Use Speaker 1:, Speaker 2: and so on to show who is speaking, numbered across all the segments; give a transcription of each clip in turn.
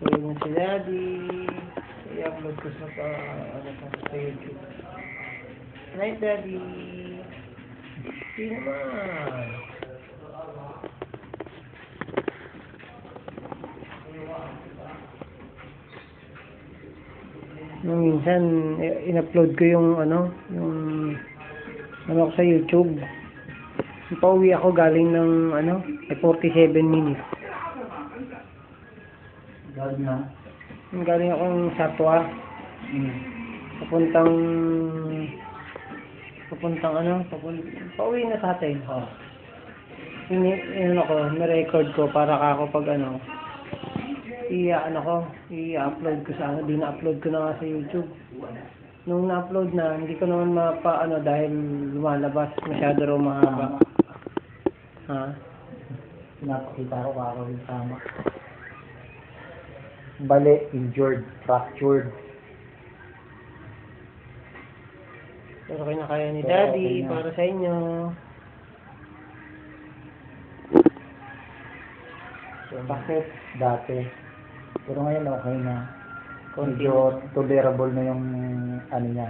Speaker 1: Tulog na si Daddy. I-upload ko sa sa YouTube. Night, Daddy. Hindi naman. Nung minsan, in-upload ko yung yung ko sa YouTube. Pauwi ako galing ng 47 minutes. Galing akong Satwa. Papuntang pauwi na sa atin. Na-record ko para ako pag i-upload ko sa dina-upload ko na nga sa YouTube. Nung na-upload na, hindi ko naman dahil lumalabas, masyado raw mahaba.
Speaker 2: Pinapakita ko yung tama. Bali, injured, fractured.
Speaker 1: Pero kinakaya ni Daddy, para sa inyo.
Speaker 2: Bakit dati? Pero ngayon okay na. Medyo tolerable na yung niya.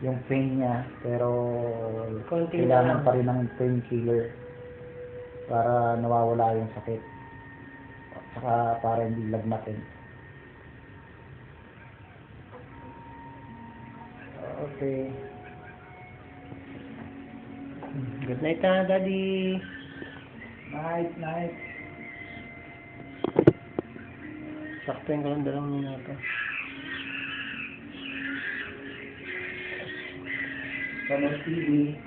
Speaker 2: Yung pain niya. Pero kailangan pa rin ng painkiller para nawawala yung sakit. Saka para hindi lagnatin.
Speaker 1: Okay. Good night Daddy.
Speaker 2: Night.
Speaker 1: Saktuin ko lang 2 minuto.
Speaker 2: Sa TV.